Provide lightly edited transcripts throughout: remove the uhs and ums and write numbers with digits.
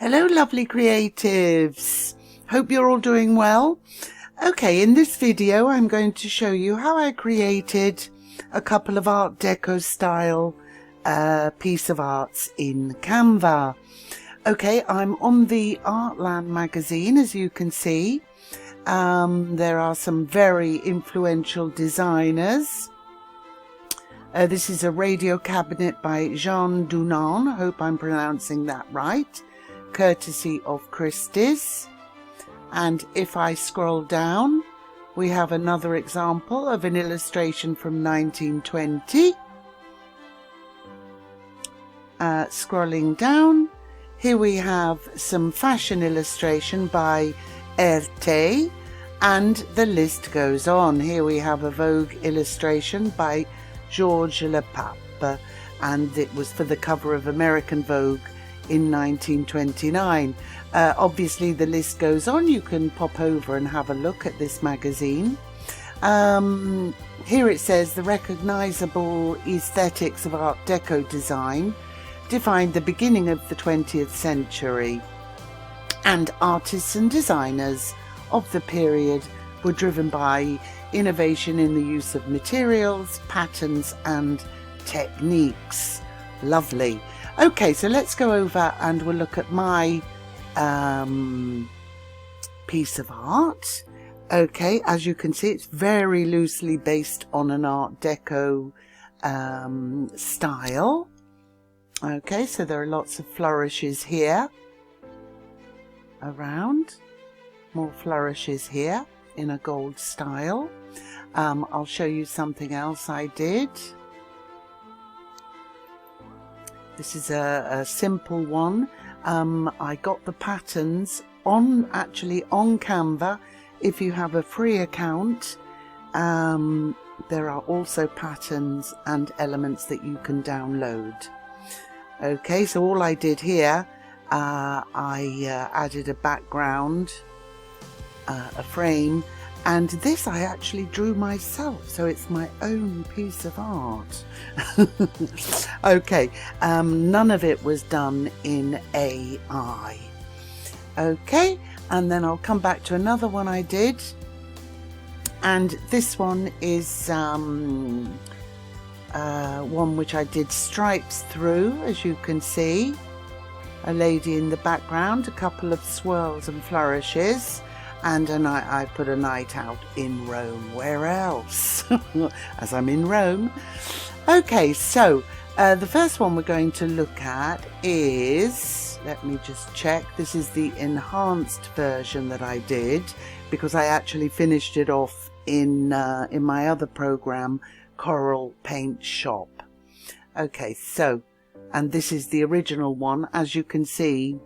Hello lovely creatives, hope you're all doing well. Okay, in this video I'm going to show you how I created a couple of Art Deco style piece of arts in Canva. Okay, I'm on the Artland magazine, as you can see. There are some very influential designers. This is a radio cabinet by Jean Dunant, I hope I'm pronouncing that right, courtesy of Christie's. And if I scroll down, we have another example of an illustration from 1920. Scrolling down, here we have some fashion illustration by Art Deco, and the list goes on. Here we have a Vogue illustration by Georges Le Pape, and it was for the cover of American Vogue in 1929. Obviously the list goes on. You can pop over and have a look at this magazine. Here it says the recognizable aesthetics of Art Deco design defined the beginning of the 20th century, and artists and designers of the period were driven by innovation in the use of materials, patterns and techniques. Lovely. Okay, so let's go over and we'll look at my piece of art. Okay, as you can see, it's very loosely based on an Art Deco style. Okay, so there are lots of flourishes here around, more flourishes here in a gold style. I'll show you something else I did. This is a simple one. I got the patterns actually on Canva. If you have a free account, there are also patterns and elements that you can download. Okay, so all I did here, I added a background, a frame, and this I actually drew myself, so it's my own piece of art. Okay, none of it was done in AI. Okay, and then I'll come back to another one I did, and this one is one which I did stripes through, as you can see. A lady in the background, a couple of swirls and flourishes, and I put a night out in Rome. Where else? As I'm in Rome. Okay, so the first one we're going to look at is, let me just check, this is the enhanced version that I did, because I actually finished it off in my other program, Coral Paint Shop. Okay, so, and this is the original one. As you can see,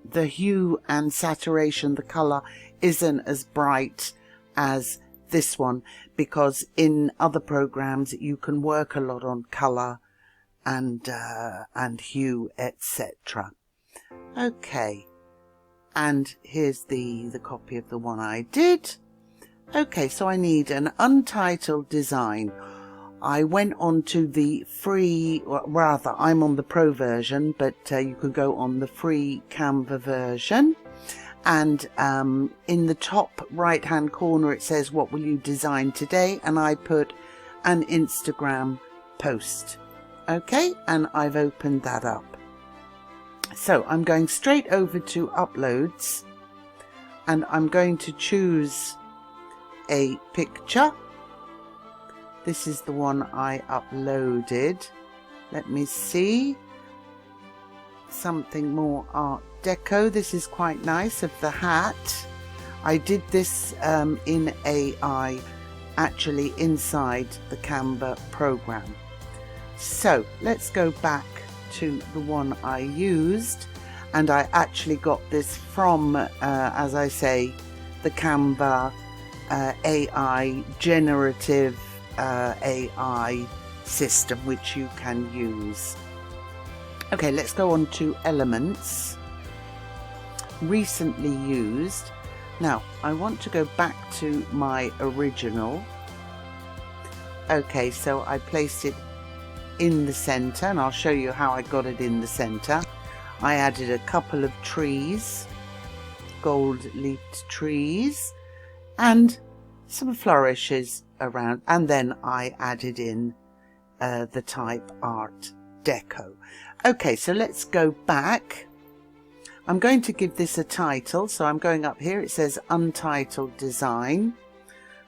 the hue and saturation, the color isn't as bright as this one, because in other programs you can work a lot on color and hue, etc. Okay, and here's the copy of the one I did. Okay, so I need an untitled design. I went on to the free, or rather I'm on the pro version, but you can go on the free Canva version. And in the top right hand corner it says, what will you design today? And I put an Instagram post. Okay, and I've opened that up. So I'm going straight over to uploads, and I'm going to choose a picture. This is the one I uploaded. Let me see. Something more Art Deco. This is quite nice, of the hat. I did this in AI, actually inside the Canva program. So let's go back to the one I used, and I actually got this from, as I say, the Canva AI generative AI system, which you can use. Okay, let's go on to elements. Recently used. Now I want to go back to my original. Okay, so I placed it in the center, and I'll show you how I got it in the center. I added a couple of trees, gold-leafed trees, and some flourishes around, and then I added in the type Art Deco. Okay, so let's go back. I'm going to give this a title, so I'm going up here. It says Untitled Design.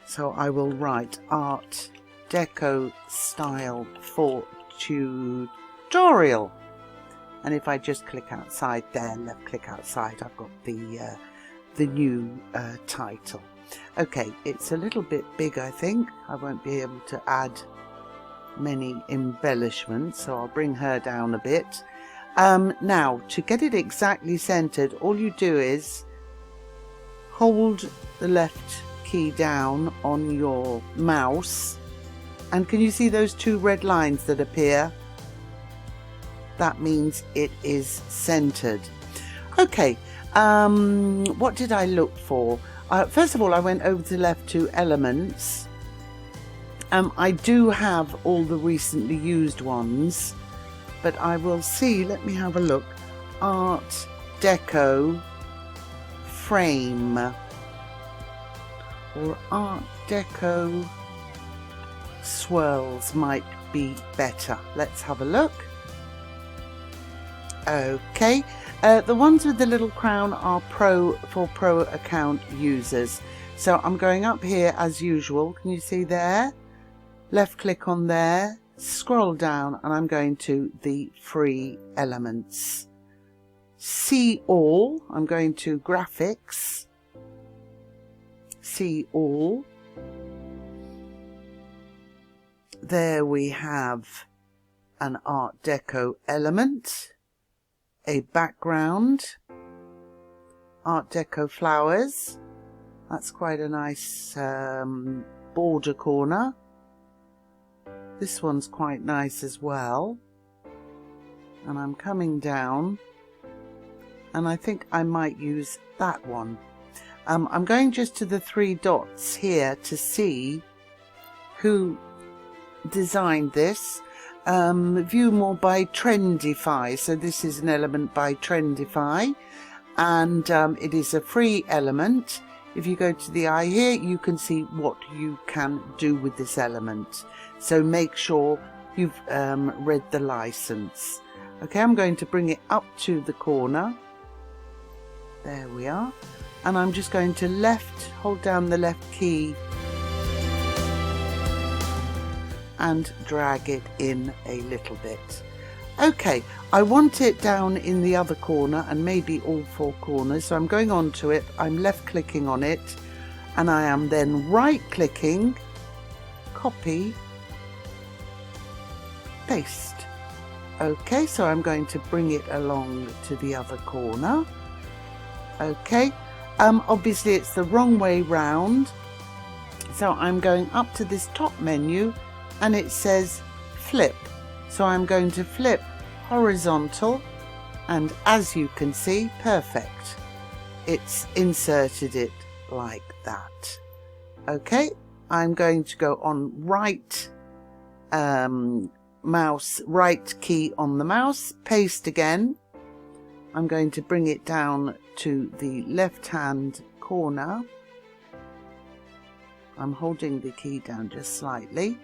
So I will write Art Deco Style for Tutorial. And if I just click outside there, left click outside, I've got the new title. Okay, it's a little bit big, I think. I won't be able to add many embellishments, so I'll bring her down a bit. Now, to get it exactly centered, all you do is hold the left key down on your mouse, and can you see those two red lines that appear? That means it is centered. Okay, what did I look for? First of all, I went over to the left to elements. I do have all the recently used ones, but I will see, let me have a look. Art Deco Frame, or Art Deco Swirls might be better. Let's have a look. Okay, the ones with the little crown are for pro account users. So I'm going up here as usual. Can you see there? Left click on there, scroll down, and I'm going to the free elements. See all. I'm going to graphics. See all. There we have an Art Deco element, a background, Art Deco flowers. That's quite a nice border corner. This one's quite nice as well. And I'm coming down, and I think I might use that one. I'm going just to the three dots here to see who designed this. View more by Trendify. So this is an element by Trendify, and it is a free element. If you go to the eye here, you can see what you can do with this element. So make sure you've read the license. Okay, I'm going to bring it up to the corner. There we are. And I'm just going to hold down the left key and drag it in a little bit. Okay, I want it down in the other corner and maybe all four corners, so I'm going on to it, I'm left clicking on it, and I am then right clicking, copy, paste. Okay, so I'm going to bring it along to the other corner. Okay, obviously it's the wrong way round, so I'm going up to this top menu and it says flip. So I'm going to flip horizontal, and as you can see, perfect. It's inserted it like that. Okay, I'm going to go on right key on the mouse, paste again. I'm going to bring it down to the left hand corner. I'm holding the key down just slightly.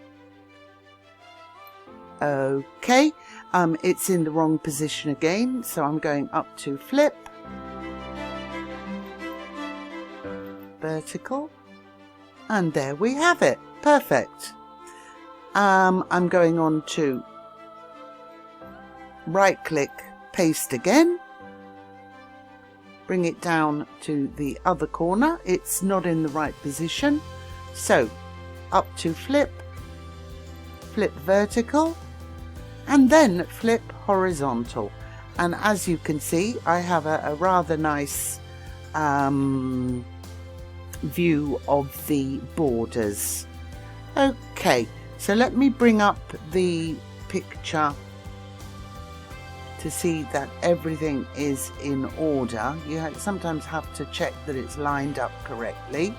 Okay, it's in the wrong position again, so I'm going up to flip, vertical, and there we have it. Perfect. I'm going on to right click, paste again, bring it down to the other corner. It's not in the right position, so up to flip, vertical, and then flip horizontal. And as you can see, I have a rather nice view of the borders. Okay, so let me bring up the picture to see that everything is in order. You sometimes have to check that it's lined up correctly.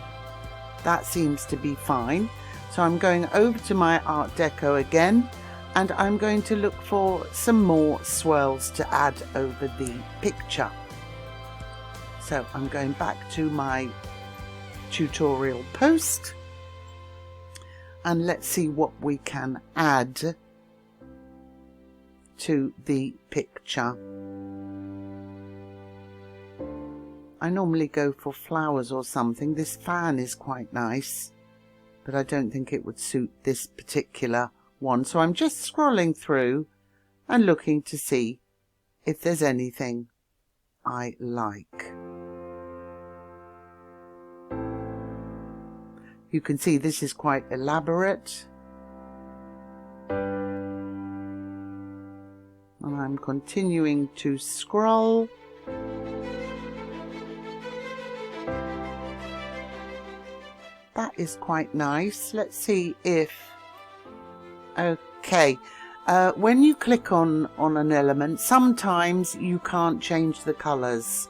That seems to be fine. So I'm going over to my Art Deco again. and I'm going to look for some more swirls to add over the picture. So I'm going back to my tutorial post, and let's see what we can add to the picture. I normally go for flowers or something. This fan is quite nice, but I don't think it would suit this particular one. So I'm just scrolling through and looking to see if there's anything I like. You can see this is quite elaborate. And I'm continuing to scroll. That is quite nice. Let's see if... Okay. When you click on an element, sometimes you can't change the colours.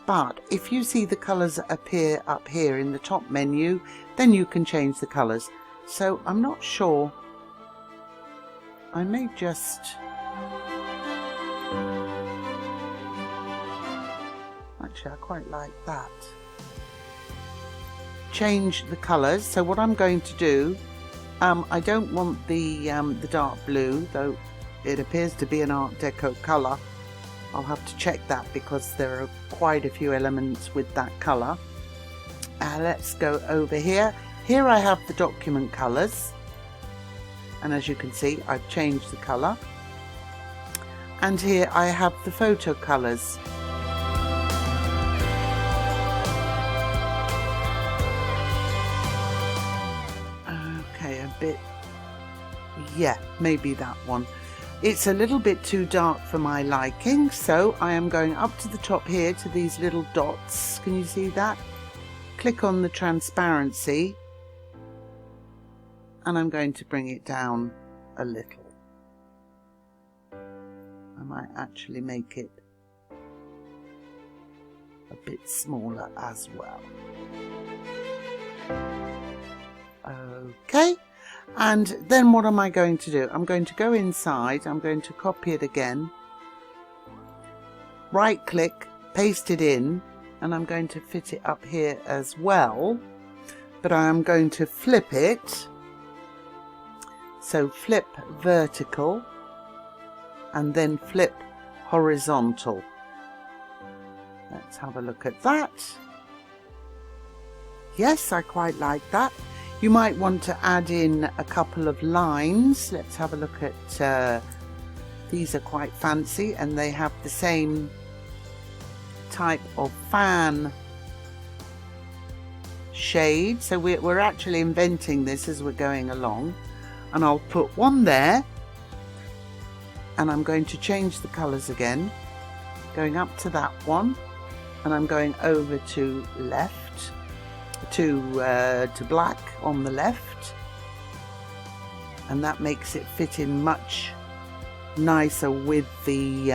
But if you see the colours appear up here in the top menu, then you can change the colours. So I'm not sure. I may just... Actually, I quite like that. Change the colours. So what I'm going to do, I don't want the dark blue, though it appears to be an Art Deco colour. I'll have to check that because there are quite a few elements with that colour. Let's go over here. Here I have the document colours, and as you can see I've changed the colour, and here I have the photo colours. Okay, a bit, yeah, maybe that one. It's a little bit too dark for my liking, so I am going up to the top here to these little dots. Can you see that? Click on the transparency, and I'm going to bring it down a little. I might actually make it a bit smaller as well. Okay. And then what am I going to do? I'm going to go inside, I'm going to copy it again, right click, paste it in, and I'm going to fit it up here as well, but I am going to flip it. So flip vertical and then flip horizontal. Let's have a look at that. Yes, I quite like that. You might want to add in a couple of lines. Let's have a look at, these are quite fancy and they have the same type of fan shade. So we're actually inventing this as we're going along. And I'll put one there, and I'm going to change the colours again, going up to that one, and I'm going over to left. To black on the left, and that makes it fit in much nicer with the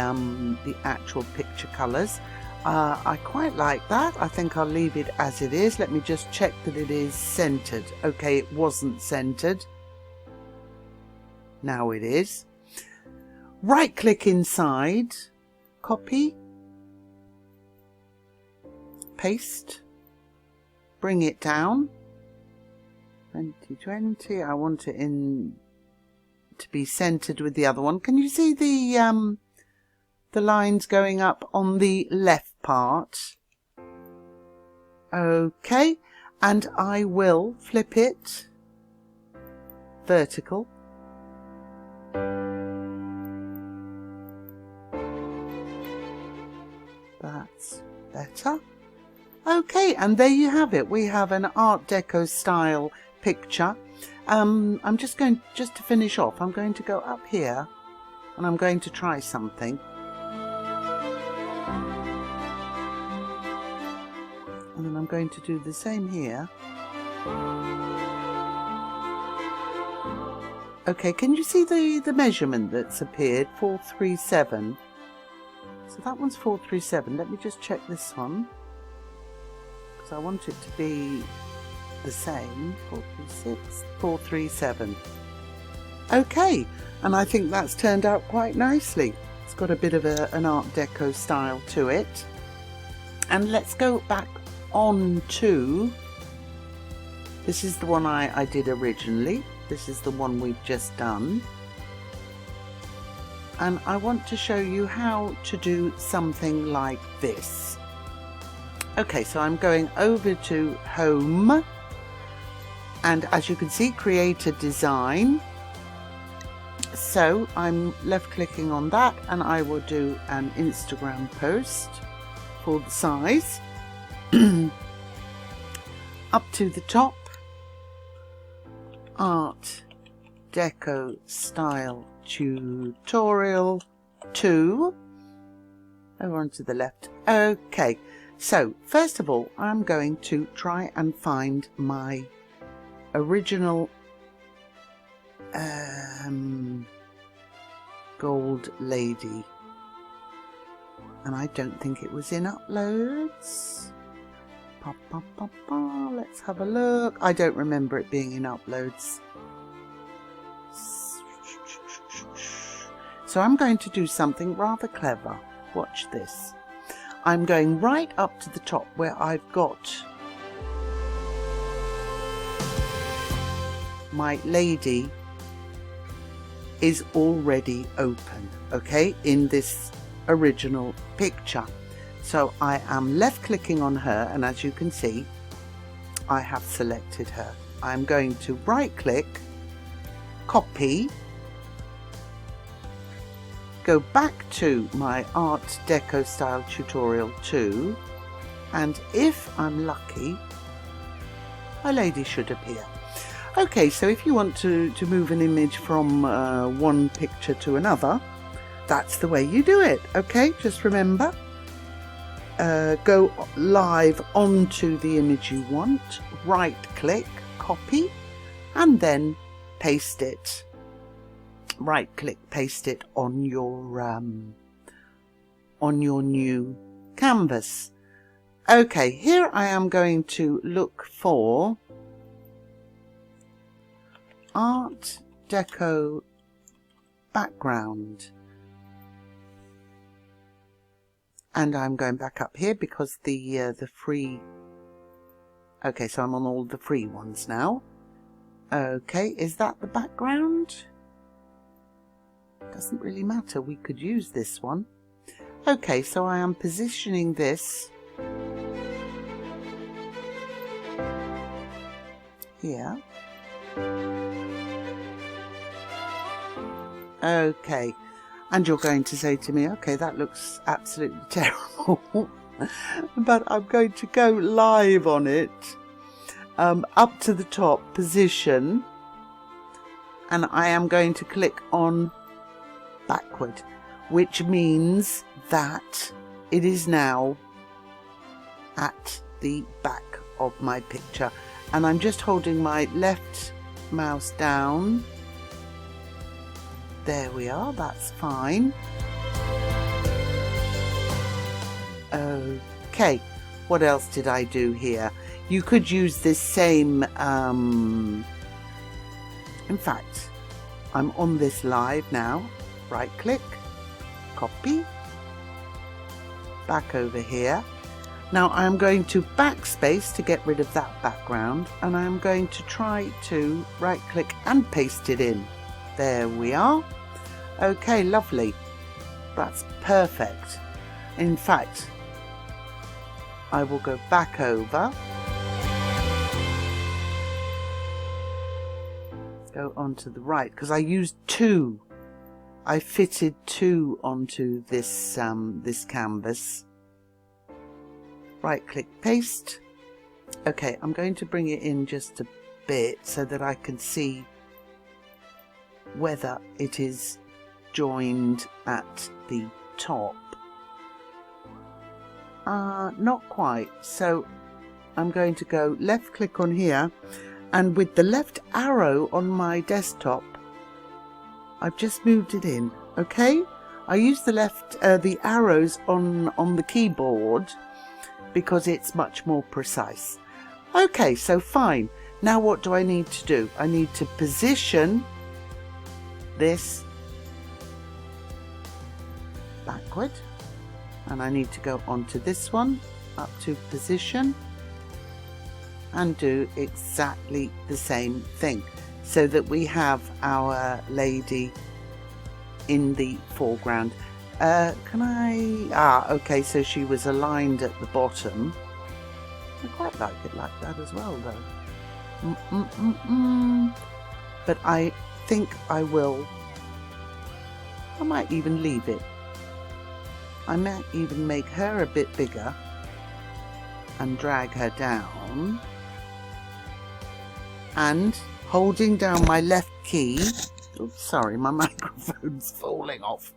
actual picture colours. I quite like that. I think I'll leave it as it is. Let me just check that it is centered. Okay, it wasn't centered. Now it is. Right click inside, copy, paste, bring it down. 2020. I want it in to be centered with the other one. Can you see the lines going up on the left part? Okay, and I will flip it vertical. That's better. Okay, and there you have it. We have an Art Deco style picture. I'm just to finish off, I'm going to go up here and I'm going to try something. And then I'm going to do the same here. Okay, can you see the measurement that's appeared? 437. So that one's 437. Let me just check this one, because I want it to be the same. 436, 437. Okay, and I think that's turned out quite nicely. It's got a bit of an Art Deco style to it. And let's go back on to, this is the one I did originally. This is the one we've just done. And I want to show you how to do something like this. Okay, so I'm going over to Home, and as you can see, Create a Design. So I'm left clicking on that, and I will do an Instagram post for the size. Up to the top, Art Deco Style Tutorial 2. Over onto the left. Okay, so first of all, I'm going to try and find my original gold lady, and I don't think it was in uploads. Let's have a look. I don't remember it being in uploads. So I'm going to do something rather clever. Watch this. I'm going right up to the top where I've got my lady is already open, okay, in this original picture. So I am left clicking on her, and as you can see, I have selected her. I'm going to right click, copy, go back to my Art Deco Style Tutorial 2, and if I'm lucky, my lady should appear. Okay, so if you want to move an image from one picture to another, that's the way you do it. Okay, just remember, go live onto the image you want, right click, copy, and then paste it. Right click, paste it on your new canvas. Okay, here I am going to look for Art Deco background, and I'm going back up here because the free. Okay, so I'm on all the free ones now. Okay, is that the background? Doesn't really matter, we could use this one. Okay, so I am positioning this here. Okay, and you're going to say to me, okay, that looks absolutely terrible, but I'm going to go live on it, up to the top, position, and I am going to click on backward, which means that it is now at the back of my picture, and I'm just holding my left mouse down. There we are, that's fine. Okay, what else did I do here? You could use this same, in fact, I'm on this live now. Right click, copy, back over here. Now I'm going to backspace to get rid of that background, and I'm going to try to right click and paste it in. There we are. Okay, lovely. That's perfect. In fact, I will go back over. Go onto the right, because I used two. I fitted two onto this this canvas. Right click, paste. Okay, I'm going to bring it in just a bit so that I can see whether it is joined at the top. Not quite, so I'm going to go left click on here, and with the left arrow on my desktop I've just moved it in. Okay, I use the arrows on the keyboard because it's much more precise. Okay, so fine. Now what do I need to do? I need to position this backward, and I need to go onto this one, up to position, and do exactly the same thing, so that we have our lady in the foreground. Okay, so she was aligned at the bottom. I quite like it like that as well, though. But I think I might even leave it. I might even make her a bit bigger and drag her down, and holding down my left key, oops, sorry, my microphone's falling off,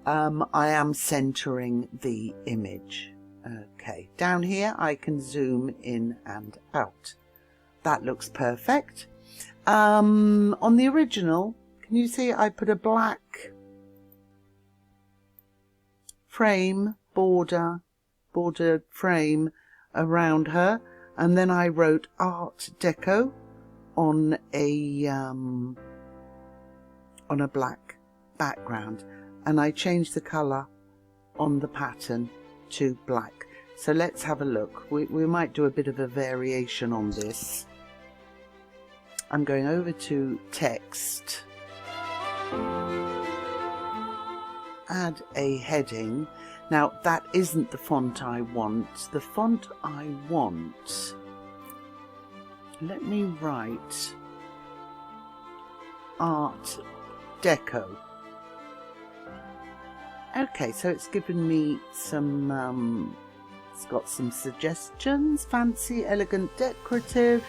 I am centering the image. Okay, down here I can zoom in and out. That looks perfect. On the original, can you see I put a black frame, border frame around her, and then I wrote Art Deco on a black background, and I changed the colour on the pattern to black. So let's have a look. We might do a bit of a variation on this. I'm going over to text, add a heading. Now that isn't the font I want. The font I want, let me write Art Deco. Okay, so it's given me some, it's got some suggestions: fancy, elegant, decorative.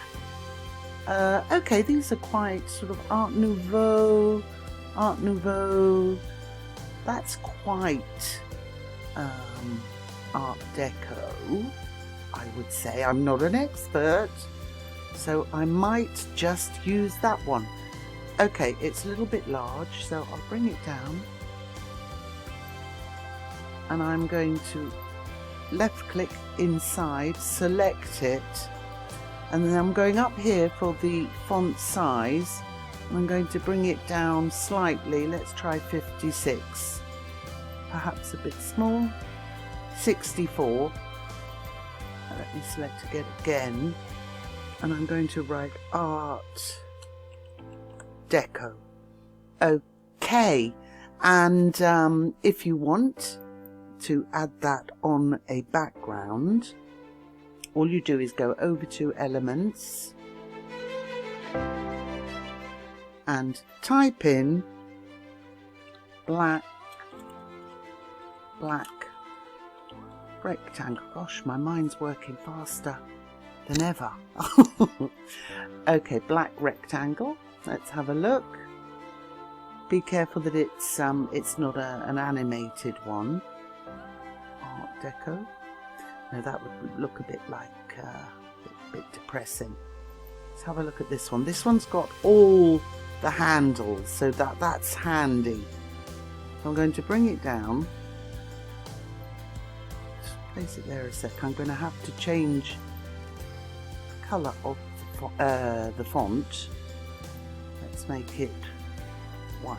Okay, these are quite sort of Art Nouveau. That's quite Art Deco, I would say. I'm not an expert, so I might just use that one. Okay, it's a little bit large, so I'll bring it down, and I'm going to left click inside, select it, and then I'm going up here for the font size. I'm going to bring it down slightly. Let's try 56, perhaps a bit small. 64. Let me select it again, and I'm going to write Art Deco. Okay, and if you want to add that on a background, all you do is go over to Elements and type in black rectangle. Gosh, my mind's working faster than ever. Okay, black rectangle. Let's have a look. Be careful that it's not an animated one. Art Deco. No, that would look a bit like a bit depressing. Let's have a look at this one. This one's got all the handles, so that's handy. I'm going to bring it down. Just place it there a sec. I'm going to have to change the colour of the font. Let's make it white.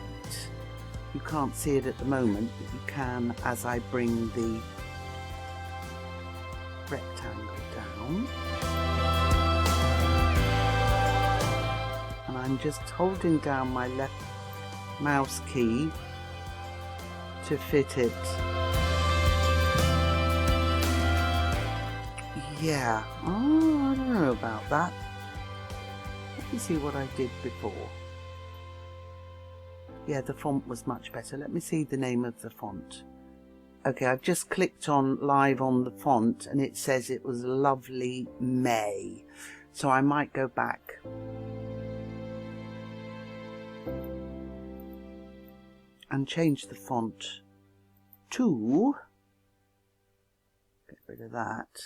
You can't see it at the moment, but you can as I bring the rectangle down. And I'm just holding down my left mouse key to fit it. Yeah, oh, I don't know about that. Let me see what I did before. Yeah, the font was much better. Let me see the name of the font. Okay, I've just clicked on live on the font and it says it was Lovely May. So I might go back. And change the font to, get rid of that,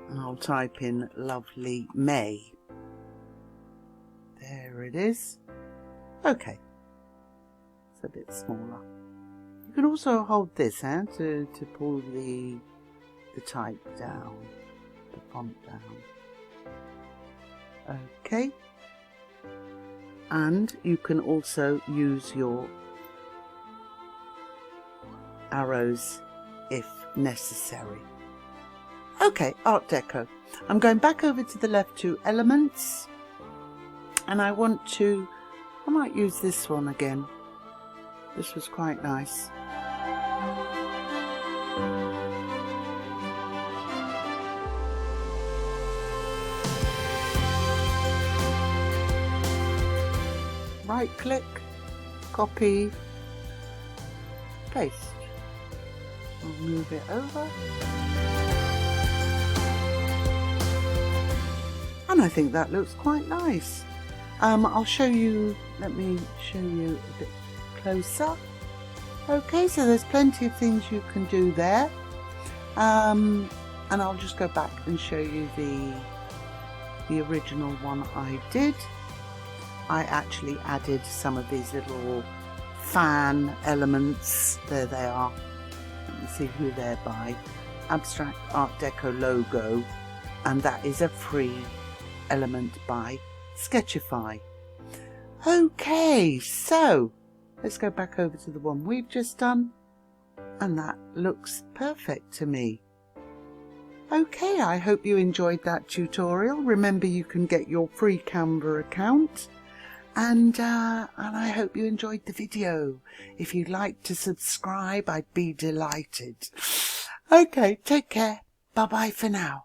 and I'll type in Lovely May. There it is. Okay, it's a bit smaller. You can also hold this to pull the type down, the font down. Okay. and you can also use your arrows if necessary. Okay, Art Deco. I'm going back over to the left 2 elements, and I might use this one again. This was quite nice. Right click, copy, paste. I'll move it over. And I think that looks quite nice. I'll show you, let me show you a bit closer. Okay, so there's plenty of things you can do there. And I'll just go back and show you the original one I did. I actually added some of these little fan elements. There they are. Let me see who they're by. Abstract Art Deco logo, and that is a free element by Sketchify. Okay, so let's go back over to the one we've just done, and that looks perfect to me. Okay, I hope you enjoyed that tutorial. Remember, you can get your free Canva account, and I hope you enjoyed the video. If you'd like to subscribe, I'd be delighted. Okay, take care. Bye bye for now.